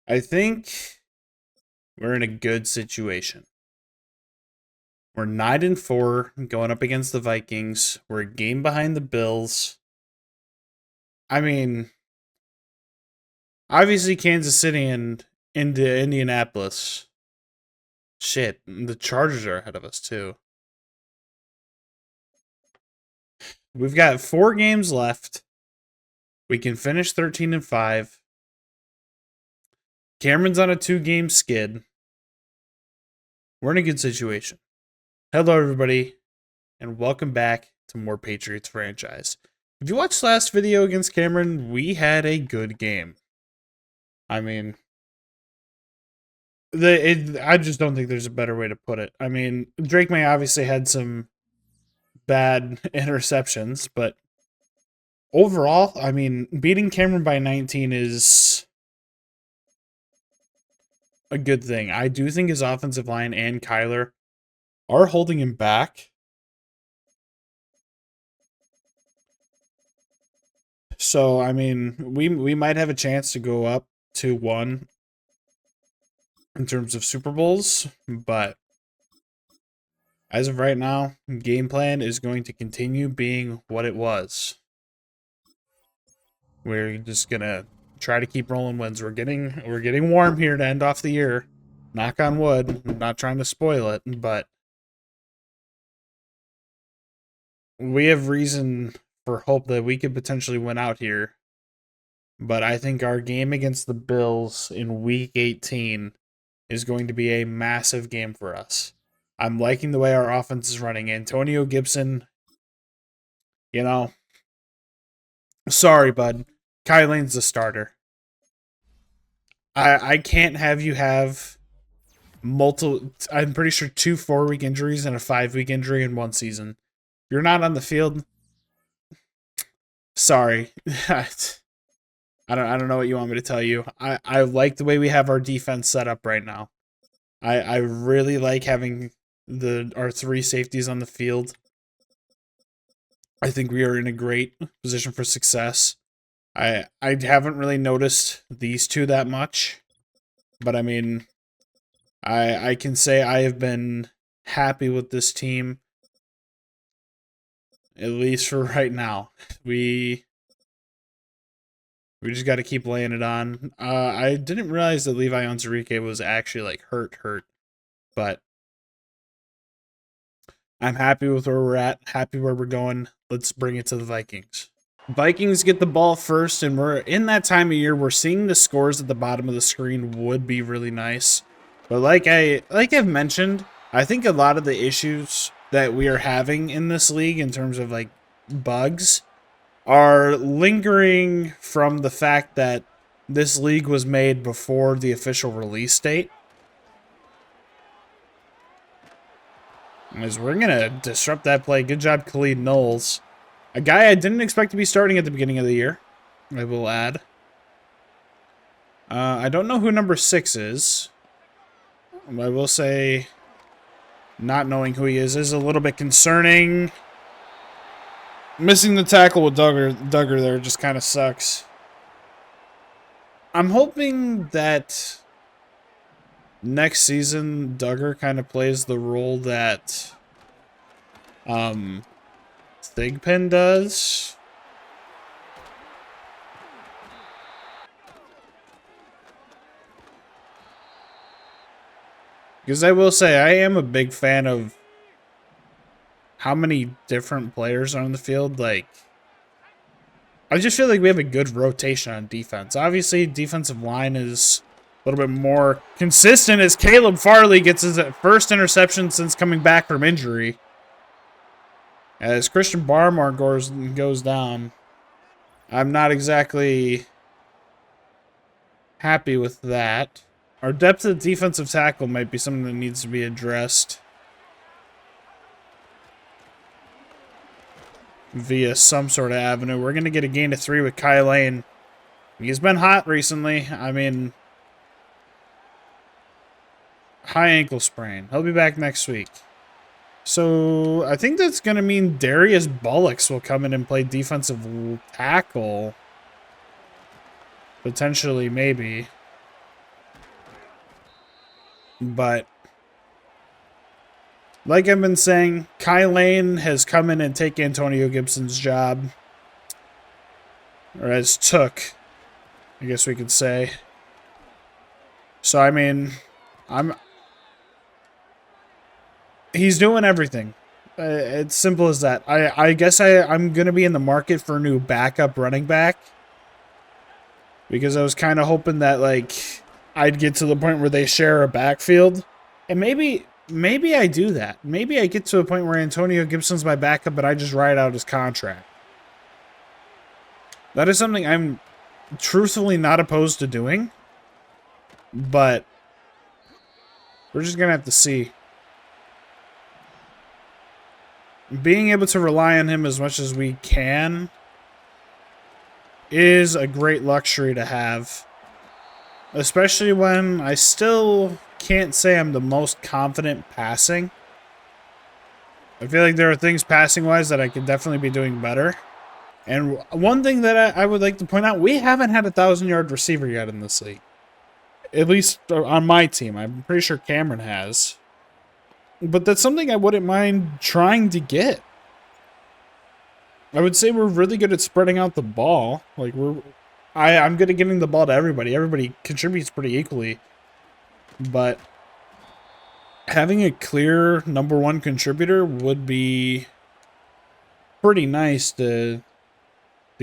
I think we're in a good situation. We're 9-4 going up against the Vikings. We're a game behind the Bills. I mean, obviously Kansas City and into Indianapolis. Shit, the Chargers are ahead of us too. We've got 4 games left. We can finish 13-5. Cameron's on a 2-game skid. We're in a good situation. Hello, everybody, and welcome back to more Patriots franchise. If you watched last video against Cameron, we had a good game. I mean, I just don't think there's a better way to put it. I mean, Drake May obviously had some bad interceptions, but overall, I mean, beating Cameron by 19 is a good thing. I do think his offensive line and Kyler are holding him back. So, I mean, we might have a chance to go up 2-1 in terms of Super Bowls, but as of right now, game plan is going to continue being what it was. We're just gonna try to keep rolling wins. We're getting warm here to end off the year. Knock on wood. I'm not trying to spoil it, but we have reason for hope that we could potentially win out here. But I think our game against the Bills in Week 18 is going to be a massive game for us. I'm liking the way our offense is running. Antonio Gibson, sorry, bud. Kai Lane's the starter. I can't have you have multiple. I'm pretty sure 2 4-week injuries and a 5-week injury in one season. You're not on the field. Sorry. I don't know what you want me to tell you. I like the way we have our defense set up right now. I really like having our 3 safeties on the field. I think we are in a great position for success. I haven't really noticed these 2 that much, but I mean, I can say I have been happy with this team, at least for right now. We just got to keep laying it on. I didn't realize that Levi Onwuzurike was actually like hurt, but I'm happy with where we're at, happy where we're going. Let's bring it to the Vikings. Vikings get the ball first, and we're in that time of year. We're seeing the scores at the bottom of the screen would be really nice, but like I've mentioned, I think a lot of the issues that we are having in this league in terms of like bugs are lingering from the fact that this league was made before the official release date. As we're gonna disrupt that play. Good job, Khalid Knowles. A guy I didn't expect to be starting at the beginning of the year, I will add. I don't know who number 6 is. I will say not knowing who he is a little bit concerning. Missing the tackle with Duggar there just kind of sucks. I'm hoping that next season Duggar kind of plays the role that Thigpen does. Because I will say, I am a big fan of how many different players are on the field. Like, I just feel like we have a good rotation on defense. Obviously, defensive line is a little bit more consistent as Caleb Farley gets his first interception since coming back from injury. As Christian Barmore goes down, I'm not exactly happy with that. Our depth at defensive tackle might be something that needs to be addressed via some sort of avenue. We're going to get a gain of 3 with Kai Lane. He's been hot recently. I mean, high ankle sprain. He'll be back next week. So I think that's going to mean Darius Bullocks will come in and play defensive tackle. Potentially, maybe. But like I've been saying, Kai Lane has come in and taken Antonio Gibson's job. Or has took, I guess we could say. So, I mean, he's doing everything. It's simple as that. I guess I'm going to be in the market for a new backup running back. Because I was kind of hoping that, like, I'd get to the point where they share a backfield. And maybe I do that. Maybe I get to a point where Antonio Gibson's my backup, but I just ride out his contract. That is something I'm truthfully not opposed to doing. But we're just going to have to see. Being able to rely on him as much as we can is a great luxury to have. Especially when I still can't say I'm the most confident passing. I feel like there are things passing-wise that I could definitely be doing better. And one thing that I would like to point out, we haven't had a 1,000-yard receiver yet in this league. At least on my team. I'm pretty sure Cameron has. But that's something I wouldn't mind trying to get. I would say we're really good at spreading out the ball. Like, I'm good at getting the ball to everybody. Everybody contributes pretty equally. But having a clear #1 contributor would be pretty nice to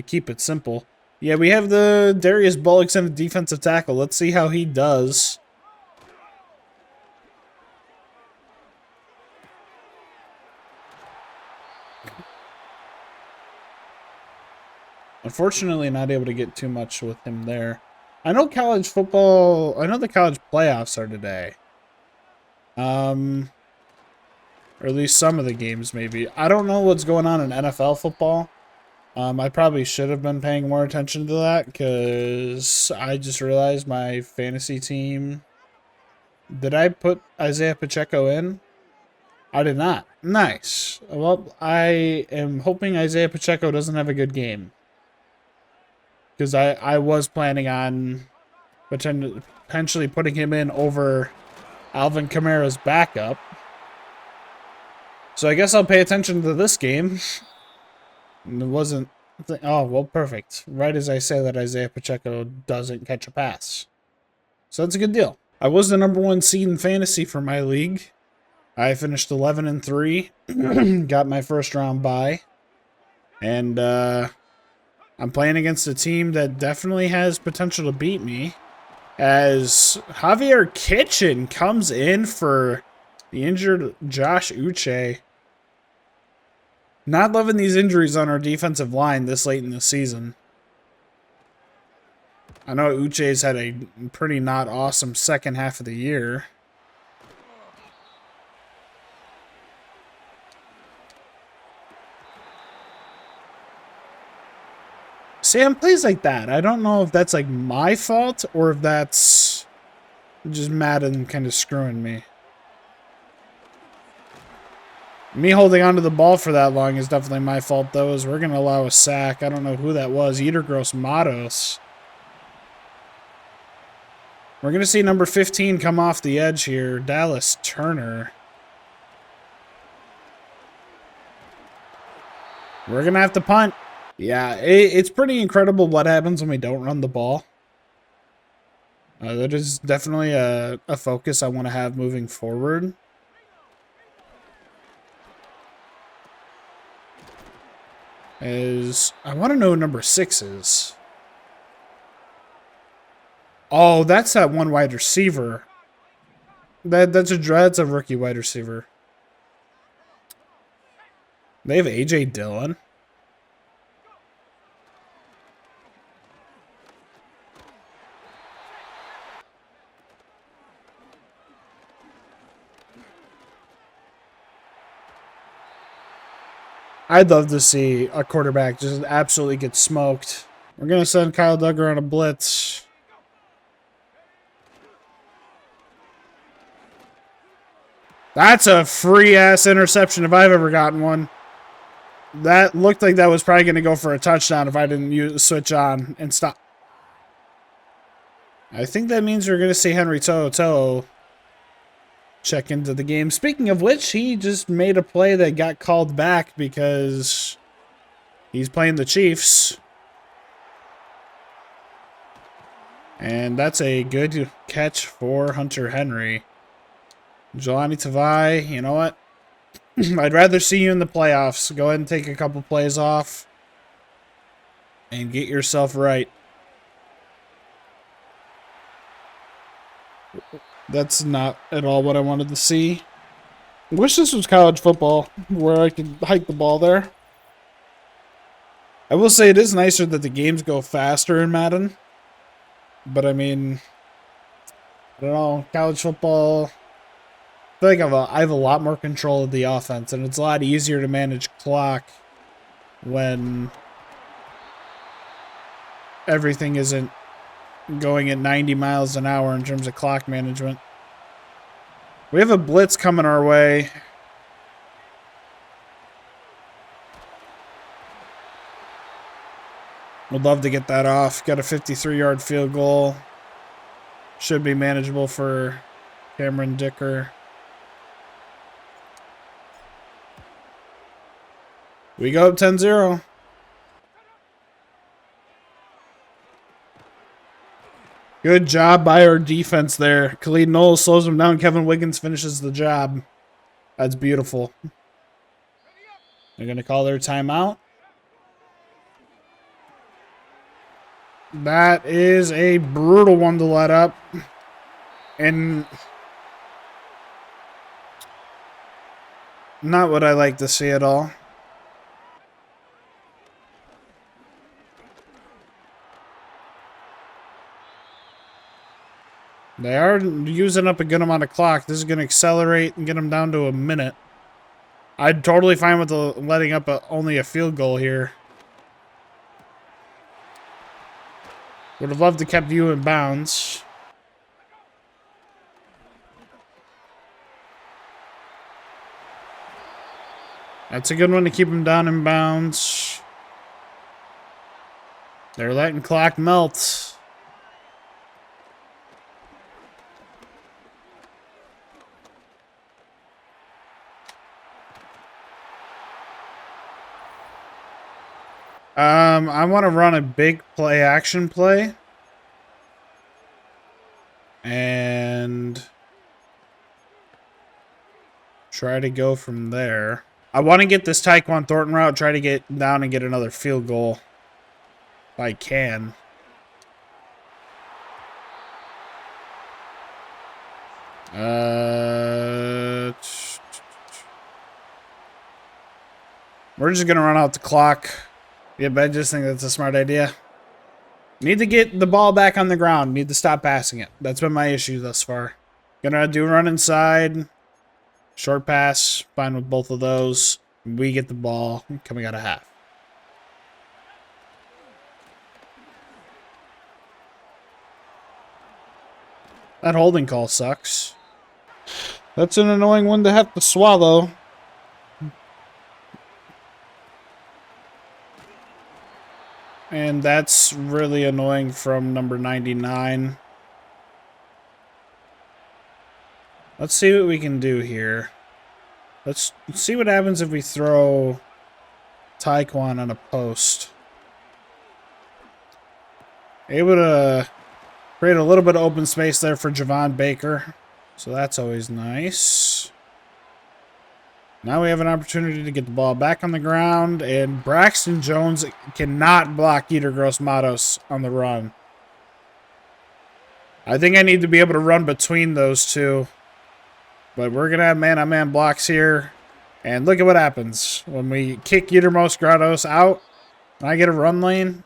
keep it simple. Yeah, we have the Darius Bullocks and a defensive tackle. Let's see how he does. Unfortunately, not able to get too much with him there. I know college football... I know the college playoffs are today. Or at least some of the games, maybe. I don't know what's going on in NFL football. I probably should have been paying more attention to that, because I just realized my fantasy team... Did I put Isaiah Pacheco in? I did not. Nice. Well, I am hoping Isaiah Pacheco doesn't have a good game. Because I was planning on potentially putting him in over Alvin Kamara's backup. So I guess I'll pay attention to this game. It wasn't... Oh, well, perfect. Right as I say that Isaiah Pacheco doesn't catch a pass. So that's a good deal. I was the #1 seed in fantasy for my league. I finished 11-3. Got my first round bye. And, I'm playing against a team that definitely has potential to beat me, as Javier Kitchen comes in for the injured Josh Uche. Not loving these injuries on our defensive line this late in the season. I know Uche's had a pretty not awesome second half of the year. Sam plays like that. I don't know if that's like my fault or if that's just Madden kind of screwing me. Me holding onto the ball for that long is definitely my fault, though, as we're going to allow a sack. I don't know who that was. Eater Gross Matos. We're going to see number 15 come off the edge here. Dallas Turner. We're going to have to punt. Yeah, it's pretty incredible what happens when we don't run the ball. That is definitely a focus I want to have moving forward. I want to know who number 6 is. Oh, that's that one wide receiver. That's a rookie wide receiver. They have A.J. Dillon. I'd love to see a quarterback just absolutely get smoked. We're going to send Kyle Duggar on a blitz. That's a free-ass interception if I've ever gotten one. That looked like that was probably going to go for a touchdown if I didn't switch on and stop. I think that means we're going to see Henry To'oTo'o check into the game. Speaking of which, he just made a play that got called back because he's playing the Chiefs. And that's a good catch for Hunter Henry. Jelani Tavai, you know what? I'd rather see you in the playoffs. Go ahead and take a couple plays off and get yourself right. That's not at all what I wanted to see. Wish this was college football, where I could hike the ball there. I will say it is nicer that the games go faster in Madden. But I mean, I don't know, college football, I feel like I have a lot more control of the offense, and it's a lot easier to manage clock when everything isn't going at 90 miles an hour in terms of clock management. We have a blitz coming our way. Would love to get that off. Got a 53-yard field goal. Should be manageable for Cameron Dicker. We go up 10-0. Good job by our defense there. Khalid Knowles slows him down. Kevin Wiggins finishes the job. That's beautiful. They're going to call their timeout. That is a brutal one to let up. And not what I like to see at all. They are using up a good amount of clock. This is going to accelerate and get them down to a minute. I'd totally fine with letting up only a field goal here. Would have loved to kept you in bounds. That's a good one to keep him down in bounds. They're letting clock melt. I want to run a big play action play. And try to go from there. I want to get this Tyquan Thornton route, try to get down and get another field goal. If I can. We're just going to run out the clock. Yeah, but I just think that's a smart idea. Need to get the ball back on the ground. Need to stop passing it. That's been my issue thus far. Gonna do run inside. Short pass. Fine with both of those. We get the ball coming out of half. That holding call sucks. That's an annoying one to have to swallow. And that's really annoying from number 99. Let's see what we can do here. Let's see what happens if we throw Tyquan on a post. Able to create a little bit of open space there for Javon Baker. So that's always nice. Now we have an opportunity to get the ball back on the ground, and Braxton Jones cannot block Yetur Gross-Matos on the run. I think I need to be able to run between those two. But we're going to have man-on-man blocks here. And look at what happens when we kick Yetur Gross-Matos out. And I get a run lane.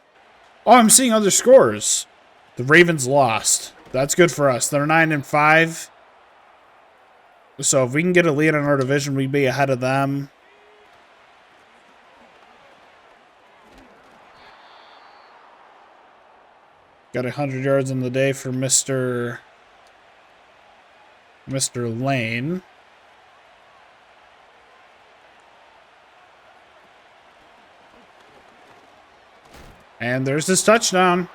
Oh, I'm seeing other scores. The Ravens lost. That's good for us. They're 9-5. So if we can get a lead in our division, we'd be ahead of them. Got 100 yards in the day for Mr. Lane. And there's this touchdown.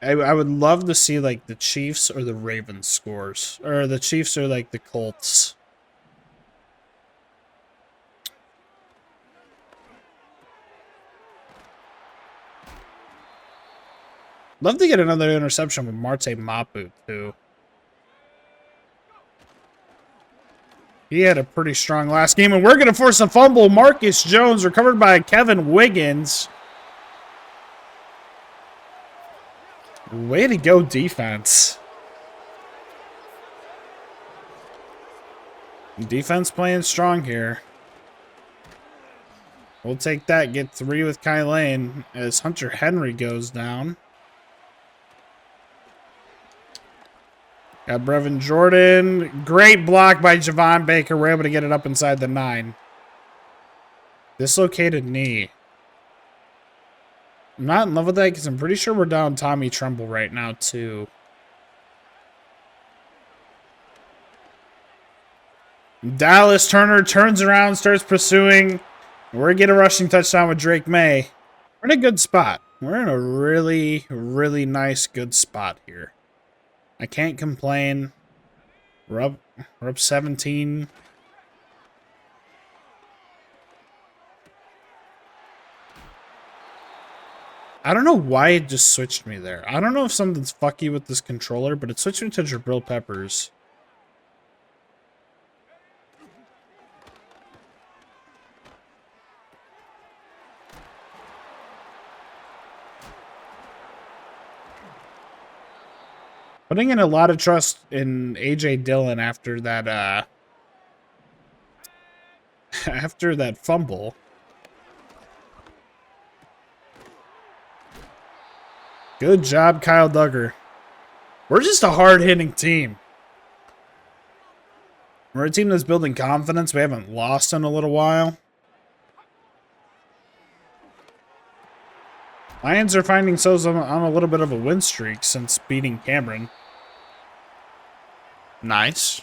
I would love to see like the Chiefs or the Ravens scores. Or the Chiefs or like the Colts. Love to get another interception with Marte Mapu, too. He had a pretty strong last game, and we're going to force a fumble. Marcus Jones recovered by Kevin Wiggins. Way to go, defense. Defense playing strong here. We'll take that. Get 3 with Kai Lane as Hunter Henry goes down. Got Brevin Jordan. Great block by Javon Baker. We're able to get it up inside the 9. Dislocated knee. I'm not in love with that because I'm pretty sure we're down Tommy Tremble right now, too. Dallas Turner turns around, starts pursuing. We're going to get a rushing touchdown with Drake May. We're in a good spot. We're in a really, really nice, good spot here. I can't complain. We're up 17. I don't know why it just switched me there. I don't know if something's fucky with this controller, but it switched me to Jabril Peppers. Putting in a lot of trust in A.J. Dillon after that, after that fumble. Good job, Kyle Duggar. We're just a hard-hitting team. We're a team that's building confidence. We haven't lost in a little while. Lions are finding themselves on a little bit of a win streak since beating Cameron. Nice.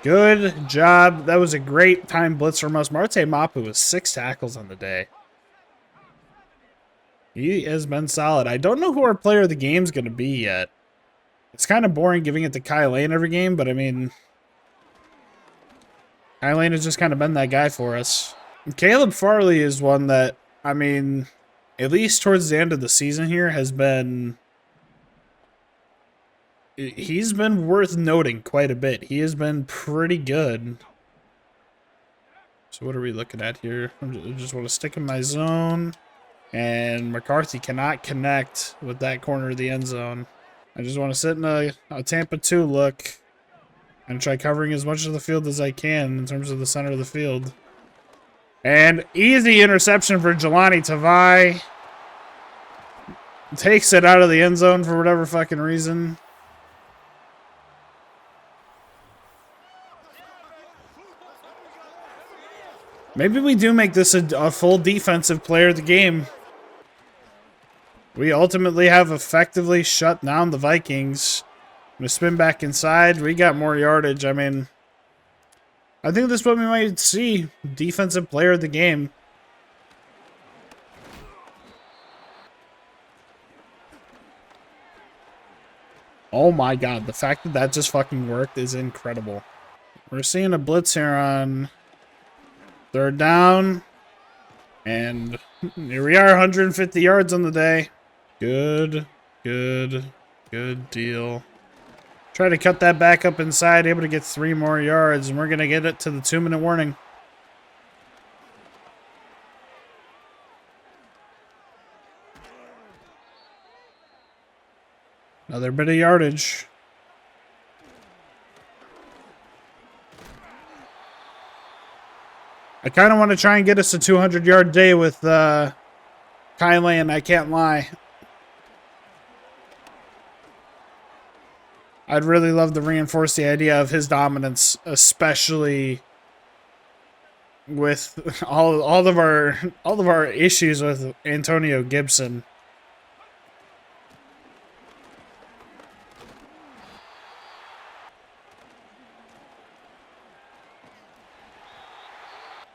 Good job. That was a great time blitz from us. Marte Mapu with 6 tackles on the day. He has been solid. I don't know who our player of the game is going to be yet. It's kind of boring giving it to Kai Lane every game, but I mean, Kai Lane has just kind of been that guy for us. Caleb Farley is one that, I mean, at least towards the end of the season here, has been... He's been worth noting quite a bit. He has been pretty good. So what are we looking at here? I just want to stick in my zone. And McCarthy cannot connect with that corner of the end zone. I just want to sit in a Tampa 2 look and try covering as much of the field as I can in terms of the center of the field. And easy interception for Jelani Tavai. Takes it out of the end zone for whatever fucking reason. Maybe we do make this a full defensive player of the game. We ultimately have effectively shut down the Vikings. I'm going to spin back inside. We got more yardage. I mean, I think this is what we might see. Defensive player of the game. Oh my god, the fact that that just fucking worked is incredible. We're seeing a blitz here on 3rd down. And here we are, 150 yards on the day. Good deal. Try to cut that back up inside, able to get 3 more yards, and we're going to get it to the 2-minute warning. Another bit of yardage. I kind of want to try and get us a 200-yard day with Kai Lane, I can't lie. I'd really love to reinforce the idea of his dominance, especially with all of our issues with Antonio Gibson.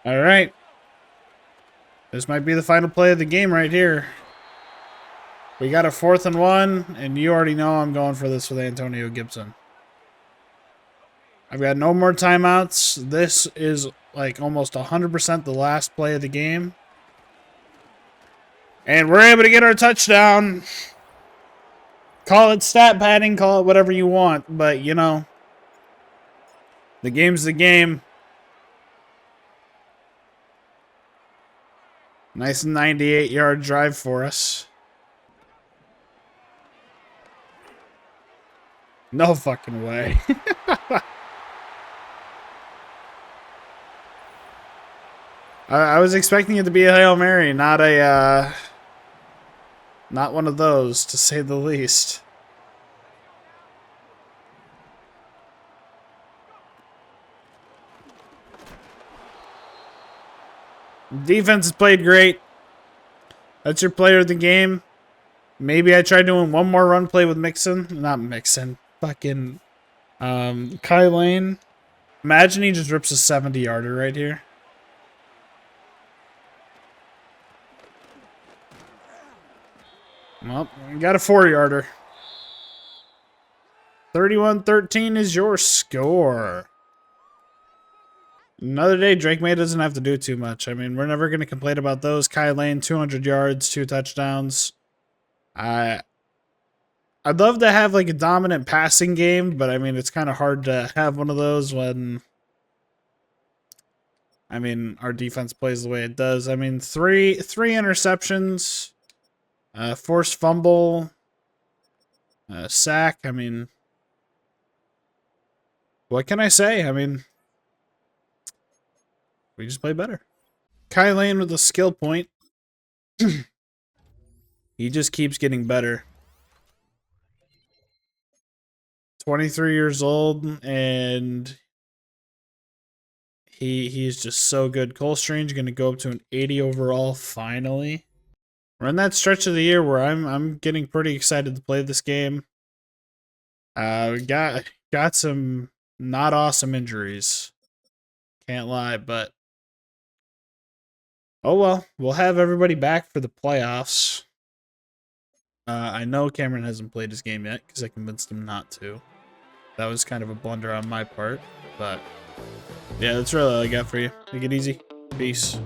All right. This might be the final play of the game right here. We got a 4th and 1, and you already know I'm going for this with Antonio Gibson. I've got no more timeouts. This is like almost 100% the last play of the game. And we're able to get our touchdown. Call it stat padding, call it whatever you want, but you know, the game's the game. Nice 98-yard drive for us. No fucking way. I was expecting it to be a Hail Mary, not a, not one of those, to say the least. Defense has played great. That's your player of the game. Maybe I try doing one more run play with Mixon. Not Mixon. Fucking Kai Lane. Imagine he just rips a 70-yarder right here. Well, we got a 4-yarder. 31-13 is your score. Another day, Drake May doesn't have to do too much. I mean, we're never going to complain about those. Kai Lane, 200 yards, 2 touchdowns. I'd love to have like a dominant passing game, but I mean, it's kind of hard to have one of those when, I mean, our defense plays the way it does. I mean, three interceptions, forced fumble, sack. I mean, what can I say? I mean, we just play better. Kai Lane with a skill point. He just keeps getting better. 23 years old, and he's just so good. Cole Strange going to go up to an 80 overall finally. We're in that stretch of the year where I'm getting pretty excited to play this game. We got some not awesome injuries. Can't lie, but oh well. We'll have everybody back for the playoffs. I know Cameron hasn't played his game yet because I convinced him not to. That was kind of a blunder on my part, but yeah, that's really all I got for you. Take it easy. Peace.